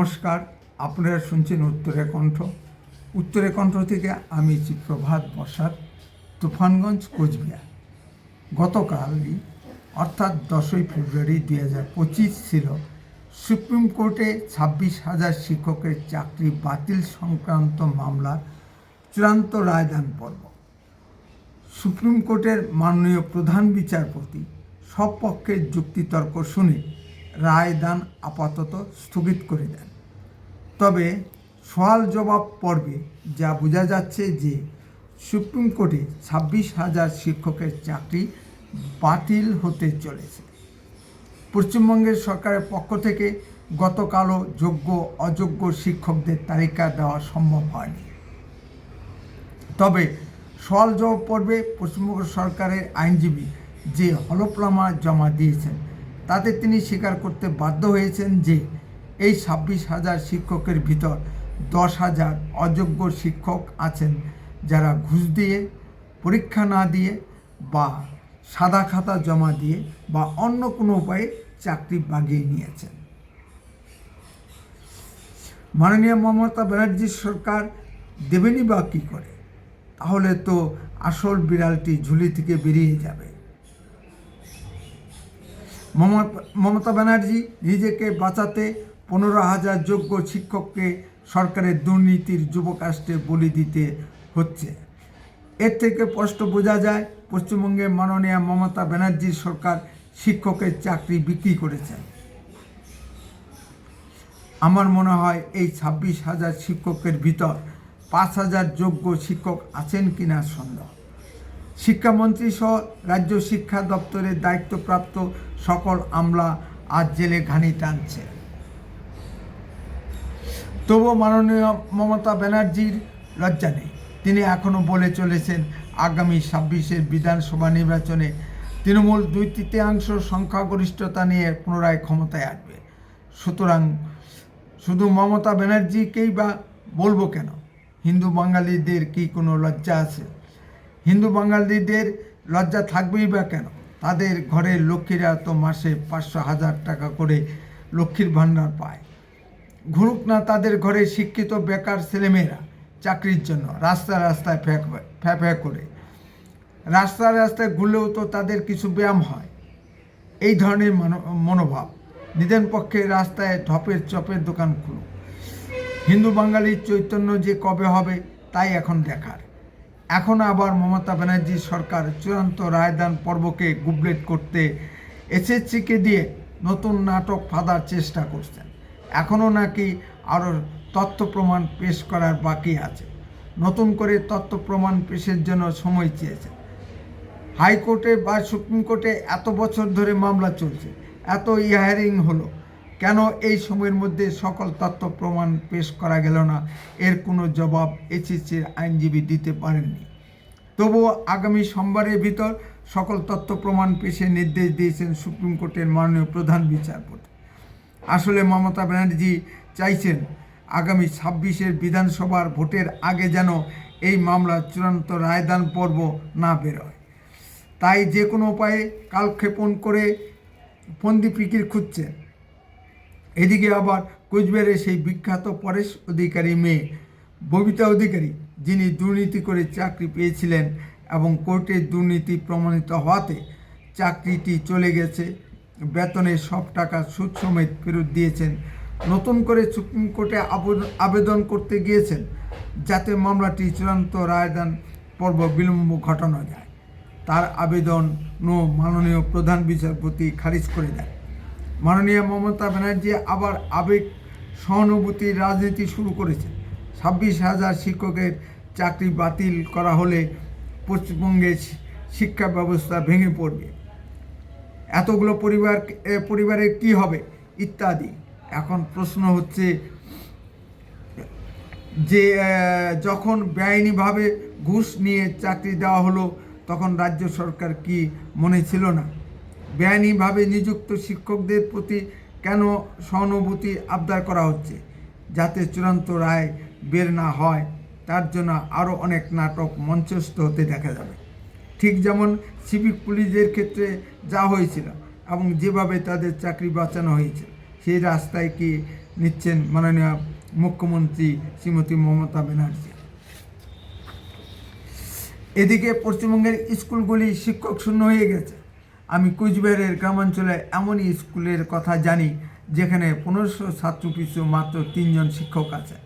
নমস্কার, আপনারা শুনছেন উত্তরের কণ্ঠ। উত্তরের কণ্ঠ থেকে আমি প্রভাত বসাক, তুফানগঞ্জ, কোচবিহার। গতকালই অর্থাৎ 10ই ফেব্রুয়ারি 2025 ছিল সুপ্রিম কোর্টে 26,000 শিক্ষকের চাকরি বাতিল সংক্রান্ত মামলার চূড়ান্ত রায়দান পর্ব। সুপ্রিম কোর্টের মাননীয় প্রধান বিচারপতি সব পক্ষের যুক্তিতর্ক শুনে রায়দান আপাতত স্থগিত করে দেন। তবে সওয়াল জবাব পর্বে যা বোঝা যাচ্ছে যে সুপ্রিম কোর্টে 26,000 শিক্ষকের চাকরি বাতিল হতে চলেছে। পশ্চিমবঙ্গের সরকারের পক্ষ থেকে গতকালও যোগ্য অযোগ্য শিক্ষকদের তালিকা দেওয়া সম্ভব হয়নি। তবে সওয়াল জবাব পর্বে পশ্চিমবঙ্গ সরকারের আইনজীবী যে হলফনামা জমা দিয়েছেন তাতে তিনি স্বীকার করতে বাধ্য হয়েছেন যে এই 26,000 শিক্ষকের ভিতর 10,000 অযোগ্য শিক্ষক আছেন, যারা ঘুষ দিয়ে, পরীক্ষা না দিয়ে বা সাদা খাতা জমা দিয়ে বা অন্য কোনো উপায়ে চাকরি বাগিয়ে নিয়েছেন। মাননীয় মমতা ব্যানার্জির সরকার দেবেনি বা কী করে? তাহলে তো আসল বিড়ালটি ঝুলি থেকে বেরিয়ে যাবে। মমতা ব্যানার্জি নিজেকে বাঁচাতে 15,000 যোগ্য শিক্ষককে সরকারের দুর্নীতির যুবকাষ্টে বলি দিতে হচ্ছে। এর থেকে স্পষ্ট বোঝা যায় পশ্চিমবঙ্গের মাননীয় মমতা ব্যানার্জির সরকার শিক্ষকের চাকরি বিক্রি করেছেন। আমার মনে হয় এই 26,000 শিক্ষকের ভিতর 5,000 যোগ্য শিক্ষক আছেন কিনা সন্দেহ। শিক্ষামন্ত্রী সহ রাজ্য শিক্ষা দপ্তরের দায়িত্বপ্রাপ্ত সকল আমলা আজ জেলে ঘানি টানছে। তবুও মাননীয় মমতা ব্যানার্জির লজ্জা নেই। তিনি এখনও বলে চলেছেন আগামী 26-এর বিধানসভা নির্বাচনে তৃণমূল 2/3 সংখ্যাগরিষ্ঠতা নিয়ে পুনরায় ক্ষমতায় আসবে। সুতরাং শুধু মমতা ব্যানার্জিকেই বা বলবো কেন? হিন্দু বাঙালিদের কি কোনো লজ্জা আছে? হিন্দু বাঙালিদের লজ্জা থাকবেই বা কেন? তাদের ঘরের লক্ষ্মীরা তো মাসে 500,000 টাকা করে লক্ষ্মীর ভাণ্ডার পায়। ঘুরুক না তাদের ঘরে শিক্ষিত বেকার ছেলেমেয়েরা চাকরির জন্য রাস্তায় রাস্তায় ফ্যাঁ করে। রাস্তায় রাস্তায় ঘুরলেও তো তাদের কিছু ব্যায়াম হয়। এই ধরনের মনোভাব নিদেন পক্ষে রাস্তায় ঢপের চপের দোকান খুলুক। হিন্দু বাঙালির চৈতন্য যে কবে হবে তাই এখন দেখার। এখন আবার মমতা ব্যানার্জির সরকার চূড়ান্ত রায়দান পর্বকে গুবলেট করতে এসএসসিকে দিয়ে নতুন নাটক ফাঁদার চেষ্টা করছেন। এখনও নাকি আরও তথ্য প্রমাণ পেশ করার বাকি আছে। নতুন করে তথ্য প্রমাণ পেশের জন্য সময় চেয়েছেন। হাইকোর্টে বা সুপ্রিম কোর্টে এত বছর ধরে মামলা চলছে, এত হিয়ারিং হলো, কেন এই সময়ের মধ্যে সকল তথ্য প্রমাণ পেশ করা গেল না? এর কোনো জবাব এসএসসির আইনজীবী দিতে পারেননি। তবুও আগামী সোমবারের ভিতর সকল তথ্য প্রমাণ পেশের নির্দেশ দিয়েছেন সুপ্রিম কোর্টের মাননীয় প্রধান বিচারপতি। আসলে মমতা ব্যানার্জি চাইছেন আগামী 26-এর বিধানসভার ভোটের আগে যেন এই মামলার চূড়ান্ত রায়দান পর্ব না বেরোয়। তাই যে কোনো উপায়ে কালক্ষেপণ করে ফন্দি ফিকির খুঁজছেন। এদিকে আবার কোচবিহারে সেই বিখ্যাত পরেশ অধিকারী মেয়ে ববিতা অধিকারী, যিনি দুর্নীতি করে চাকরি পেয়েছিলেন এবং কোর্টের দুর্নীতি প্রমাণিত হওয়াতে চাকরিটি চলে গেছে, বেতনের সব টাকা সুদ সমেত ফেরত দিয়েছেন, নতুন করে সুপ্রিম কোর্টে আবেদন করতে গিয়েছেন যাতে মামলাটি চূড়ান্ত রায়দান পর্ব বিলম্ব ঘটানো যায়। তার আবেদনও মাননীয় প্রধান বিচারপতি খারিজ করে দেন। মাননীয় মমতা ব্যানার্জি আবার আবেগ সহানুভূতির রাজনীতি শুরু করেছেন। 26,000 শিক্ষকের চাকরি বাতিল করা হলে পশ্চিমবঙ্গের শিক্ষা ব্যবস্থা ভেঙে পড়বে, এতগুলো পরিবারের কি হবে ইত্যাদি। এখন প্রশ্ন হচ্ছে যে যখন বেআইনিভাবে ঘুষ নিয়ে চাকরি দেওয়া হলো তখন রাজ্য সরকার কি মনে ছিল না? বেআইনিভাবে নিযুক্ত শিক্ষকদের প্রতি কেন সহানুভূতি আবদার করা হচ্ছে? যাতে চূড়ান্ত রায় বের না হয় তার জন্য আরও অনেক নাটক মঞ্চস্থ হতে দেখা যাবে। ঠিক যেমন সিভিক পুলিশদের ক্ষেত্রে যা হয়েছিল এবং যেভাবে তাদের চাকরি বাঁচানো হয়েছে, সেই রাস্তায় কি নিচ্ছেন মাননীয় মুখ্যমন্ত্রী শ্রীমতী মমতা ব্যানার্জি। এদিকে পশ্চিমবঙ্গের স্কুলগুলি শিক্ষক শূন্য হয়ে গেছে। আমি কুচবিহারের গ্রামাঞ্চলে এমনই স্কুলের কথা জানি যেখানে 1500 ছাত্র পিছু মাত্র 3 জন শিক্ষক আছে।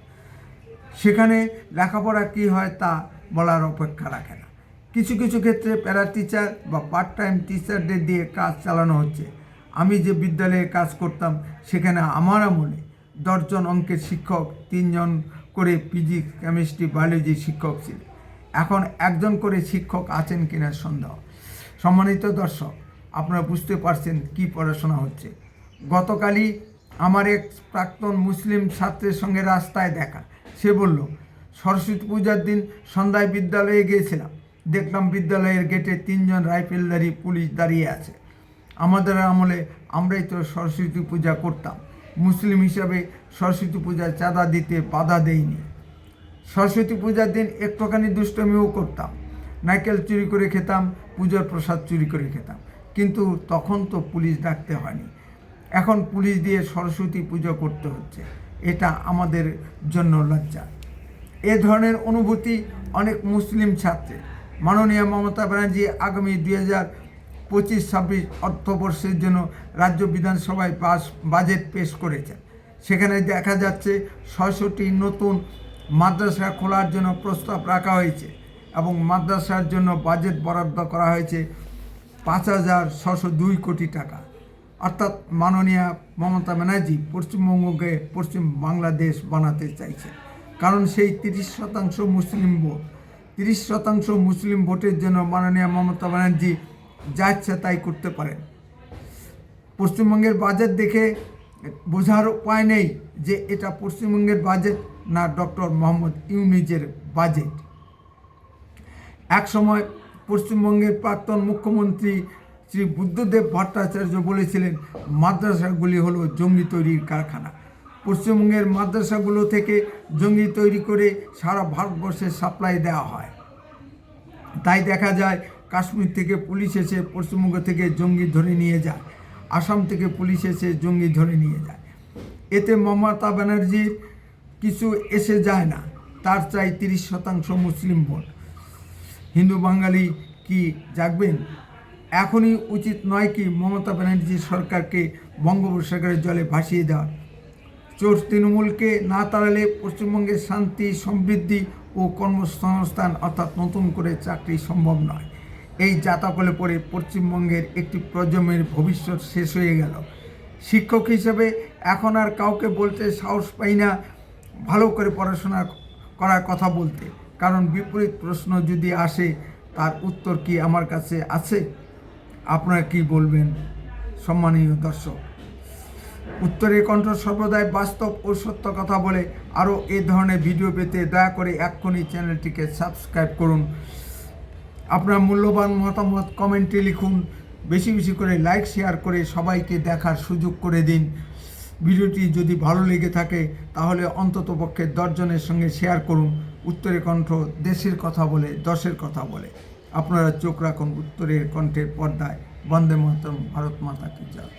সেখানে লেখাপড়া কী হয় তা বলার অপেক্ষা রাখে না। কিছু কিছু ক্ষেত্রে প্যারা টিচার বা পার্ট টাইম টিচারদের দিয়ে কাজ চালানো হচ্ছে। আমি যে বিদ্যালয়ে কাজ করতাম সেখানে আমার আমলে 10 জন অঙ্কের শিক্ষক, 3 জন করে ফিজিক্স, কেমিস্ট্রি, বায়োলজি শিক্ষক ছিলেন। এখন 1 জন করে শিক্ষক আছেন কিনা সন্দেহ। সম্মানিত দর্শক, আপনারা বুঝতে পারছেন কি পড়াশোনা হচ্ছে। গতকালই আমার এক প্রাক্তন মুসলিম ছাত্রের সঙ্গে রাস্তায় দেখা। সে বলল, সরস্বতী পূজার দিন সন্ধ্যায় বিদ্যালয়ে গিয়েছিলাম, দেখলাম বিদ্যালয়ের গেটে 3 জন রাইফেলধারী পুলিশ দাঁড়িয়ে আছে। আমাদের আমলে আমরাই তো সরস্বতী পূজা করতাম। মুসলিম হিসাবে সরস্বতী পূজায় চাঁদা দিতে বাধা দেয়নি। সরস্বতী পূজার দিন একটুখানি দুষ্টমিও করতাম, নারকেল চুরি করে খেতাম, পূজার প্রসাদ চুরি করে খেতাম, কিন্তু তখন তো পুলিশ ডাকতে হয়নি। এখন পুলিশ দিয়ে সরস্বতী পুজো করতে হচ্ছে, এটা আমাদের জন্য লজ্জা। এ ধরনের অনুভূতি অনেক মুসলিম ছাত্রের। মাননীয় মমতা ব্যানার্জি আগামী 2025-26 অর্থবর্ষের জন্য রাজ্য বিধানসভায় বাজেট পেশ করেছেন। সেখানে দেখা যাচ্ছে 600টি নতুন মাদ্রাসা খোলার জন্য প্রস্তাব রাখা হয়েছে এবং মাদ্রাসার জন্য বাজেট বরাদ্দ করা হয়েছে 5,602 কোটি টাকা। অর্থাৎ মাননীয় মমতা ব্যানার্জি পশ্চিমবঙ্গকে পশ্চিম বাংলাদেশ বানাতে চাইছে। কারণ সেই 30% মুসলিম ভোট, 30% মুসলিম ভোটের জন্য মাননীয় মমতা ব্যানার্জি যা ইচ্ছা তাই করতে পারেন। পশ্চিমবঙ্গের বাজেট দেখে বোঝার উপায় নেই যে এটা পশ্চিমবঙ্গের বাজেট না ডক্টর মোহাম্মদ ইউনূসের বাজেট। এক সময় পশ্চিমবঙ্গের প্রাক্তন মুখ্যমন্ত্রী শ্রী বুদ্ধদেব ভট্টাচার্য বলেছিলেন, মাদ্রাসাগুলি হলো জঙ্গি তৈরির কারখানা। পশ্চিমবঙ্গের মাদ্রাসাগুলো থেকে জঙ্গি তৈরি করে সারা ভারতবর্ষে সাপ্লাই দেওয়া হয়। তাই দেখা যায় কাশ্মীর থেকে পুলিশ এসে পশ্চিমবঙ্গ থেকে জঙ্গি ধরে নিয়ে যায়, আসাম থেকে পুলিশ এসে জঙ্গি ধরে নিয়ে যায়। এতে মমতা ব্যানার্জির কিছু এসে যায় না, তার চাই 30% মুসলিম ভোট। হিন্দু বাঙালি কি জাগবেন? এখনই উচিত নয় কি মমতা ব্যানার্জি সরকারকে বঙ্গোপসাগরের জলে ভাসিয়ে দেওয়ার? চোর তৃণমূলকে না তাড়ালে পশ্চিমবঙ্গের শান্তি, সমৃদ্ধি ও কর্মসংস্থান অর্থাৎ নতুন করে চাকরি সম্ভব নয়। এই জাতাকলে পড়ে পশ্চিমবঙ্গের একটি প্রজন্মের ভবিষ্যৎ শেষ হয়ে গেল। শিক্ষক হিসেবে এখন আর কাউকে বলতে সাহস পাই না ভালো করে পড়াশোনা করার কথা বলতে, কারণ বিপরীত প্রশ্ন যদি আসে তার উত্তর কি আমার কাছে আছে? আপনারা কি বলবেন সম্মানীয় দর্শক? উত্তরের কণ্ঠ সর্বদাই বাস্তব ও সত্য কথা বলে। আরও এ ধরনের ভিডিও পেতে দয়া করে এক্ষুনি চ্যানেলটিকে সাবস্ক্রাইব করুন। আপনার মূল্যবান মতামত কমেন্টে লিখুন, বেশি বেশি করে লাইক শেয়ার করে সবাইকে দেখার সুযোগ করে দিন। ভিডিওটি যদি ভালো লেগে থাকে তাহলে অন্ততপক্ষে 10 জনের সঙ্গে শেয়ার করুন। উত্তরের কণ্ঠ দেশের কথা বলে, দশের কথা বলে। আপনারা চোখ রাখুন উত্তরের কণ্ঠের পর্দায়। বন্দে মাতরম, ভারত মাতা কি জয়।